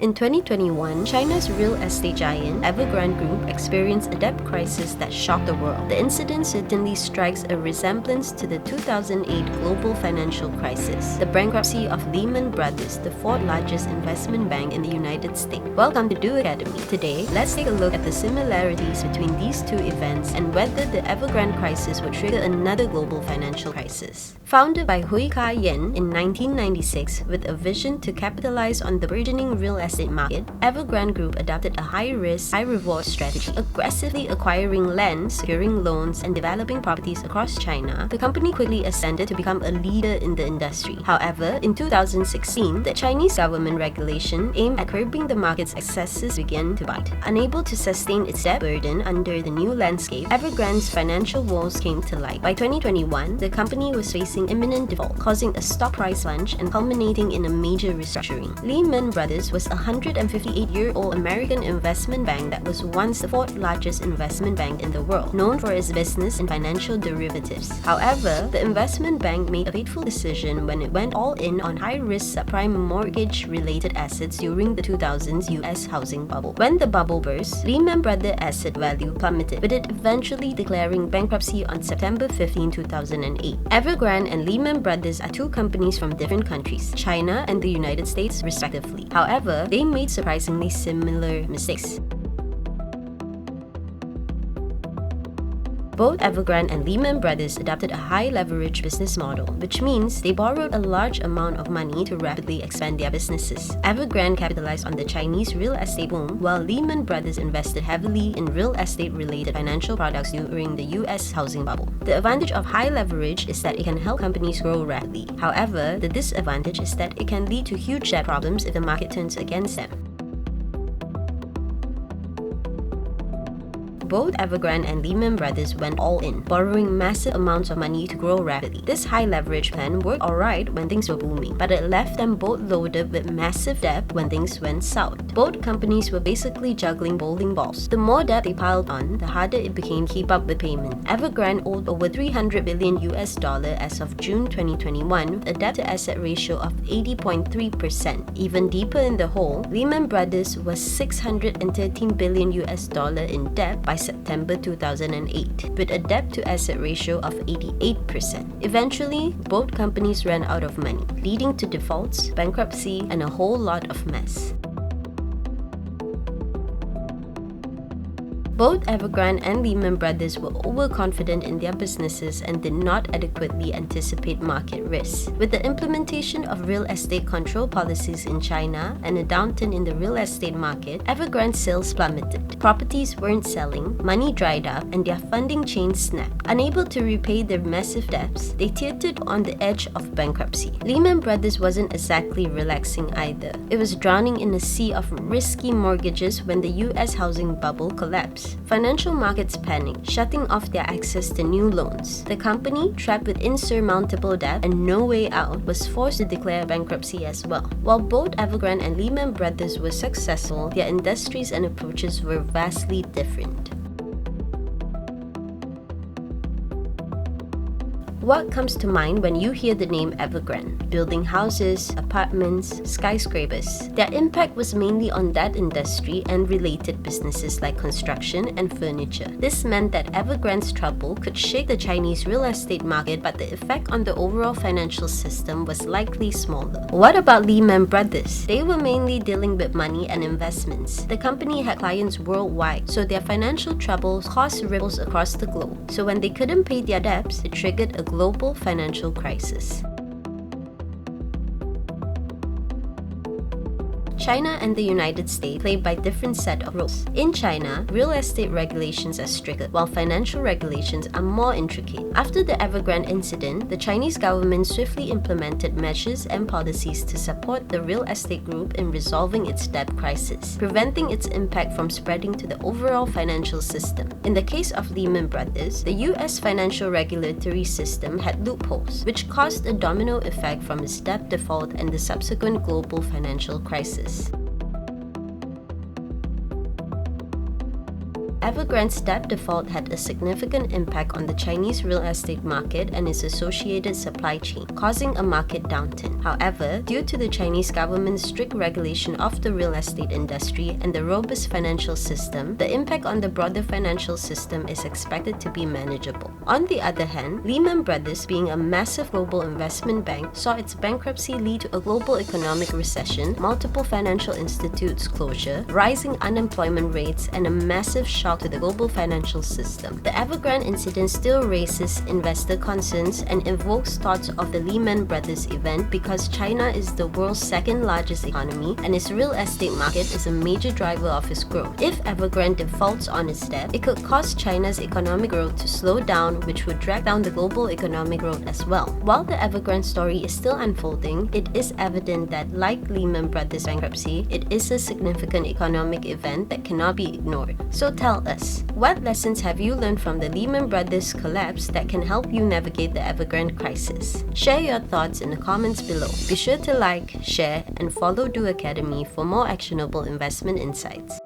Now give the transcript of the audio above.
In 2021, China's real estate giant Evergrande Group experienced a debt crisis that shocked the world. The incident certainly strikes a resemblance to the 2008 global financial crisis, the bankruptcy of Lehman Brothers, the fourth largest investment bank in the United States. Welcome to Do Academy. Today, let's take a look at the similarities between these two events and whether the Evergrande crisis would trigger another global financial crisis. Founded by Hui Ka-yen in 1996 with a vision to capitalize on the burgeoning real estate market, Evergrande Group adopted a high-risk, high-reward strategy. Aggressively acquiring land, securing loans, and developing properties across China, the company quickly ascended to become a leader in the industry. However, in 2016, the Chinese government regulation aimed at curbing the market's excesses began to bite. Unable to sustain its debt burden under the new landscape, Evergrande's financial woes came to light. By 2021, the company was facing imminent default, causing a stock price plunge and culminating in a major restructuring. Lehman Brothers was a 158-year-old American investment bank that was once the fourth largest investment bank in the world, known for its business in financial derivatives. However, the investment bank made a fateful decision when it went all in on high-risk subprime mortgage-related assets during the 2000s U.S. housing bubble. When the bubble burst, Lehman Brothers' asset value plummeted, with it eventually declaring bankruptcy on September 15, 2008. Evergrande and Lehman Brothers are two companies from different countries, China and the United States respectively. However, they made surprisingly similar mistakes. Both Evergrande and Lehman Brothers adopted a high-leverage business model, which means they borrowed a large amount of money to rapidly expand their businesses. Evergrande capitalized on the Chinese real estate boom, while Lehman Brothers invested heavily in real estate-related financial products during the U.S. housing bubble. The advantage of high leverage is that it can help companies grow rapidly. However, the disadvantage is that it can lead to huge debt problems if the market turns against them. Both Evergrande and Lehman Brothers went all in, borrowing massive amounts of money to grow rapidly. This high leverage plan worked alright when things were booming, but it left them both loaded with massive debt when things went south. Both companies were basically juggling bowling balls. The more debt they piled on, the harder it became to keep up with payment. Evergrande owed over $300 billion as of June 2021, with a debt-to-asset ratio of 80.3%. Even deeper in the hole, Lehman Brothers was $613 billion in debt by September 2008, with a debt-to-asset ratio of 88%. Eventually, both companies ran out of money, leading to defaults, bankruptcy, and a whole lot of mess. Both Evergrande and Lehman Brothers were overconfident in their businesses and did not adequately anticipate market risks. With the implementation of real estate control policies in China and a downturn in the real estate market, Evergrande's sales plummeted. Properties weren't selling, money dried up, and their funding chain snapped. Unable to repay their massive debts, they teetered on the edge of bankruptcy. Lehman Brothers wasn't exactly relaxing either. It was drowning in a sea of risky mortgages when the U.S. housing bubble collapsed. Financial markets panicked, shutting off their access to new loans. The company, trapped with insurmountable debt and no way out, was forced to declare bankruptcy as well. While both Evergrande and Lehman Brothers were successful, their industries and approaches were vastly different. What comes to mind when you hear the name Evergrande? Building houses, apartments, skyscrapers. Their impact was mainly on that industry and related businesses like construction and furniture. This meant that Evergrande's trouble could shake the Chinese real estate market, but the effect on the overall financial system was likely smaller. What about Lehman Brothers? They were mainly dealing with money and investments. The company had clients worldwide, so their financial troubles caused ripples across the globe. So when they couldn't pay their debts, it triggered a global financial crisis. China and the United States play by different set of rules. In China, real estate regulations are stricter, while financial regulations are more intricate. After the Evergrande incident, the Chinese government swiftly implemented measures and policies to support the real estate group in resolving its debt crisis, preventing its impact from spreading to the overall financial system. In the case of Lehman Brothers, the U.S. financial regulatory system had loopholes, which caused a domino effect from its debt default and the subsequent global financial crisis. Evergrande's debt default had a significant impact on the Chinese real estate market and its associated supply chain, causing a market downturn. However, due to the Chinese government's strict regulation of the real estate industry and the robust financial system, the impact on the broader financial system is expected to be manageable. On the other hand, Lehman Brothers, being a massive global investment bank, saw its bankruptcy lead to a global economic recession, multiple financial institutes closure, rising unemployment rates, and a massive shock to the global financial system. The Evergrande incident still raises investor concerns and evokes thoughts of the Lehman Brothers event because China is the world's second largest economy and its real estate market is a major driver of its growth. If Evergrande defaults on its debt, it could cause China's economic growth to slow down, which would drag down the global economic growth as well. While the Evergrande story is still unfolding, it is evident that, like Lehman Brothers bankruptcy, it is a significant economic event that cannot be ignored. So tell us, what lessons have you learned from the Lehman Brothers collapse that can help you navigate the Evergrande crisis? Share your thoughts in the comments below. Be sure to like, share, and follow Do Academy for more actionable investment insights.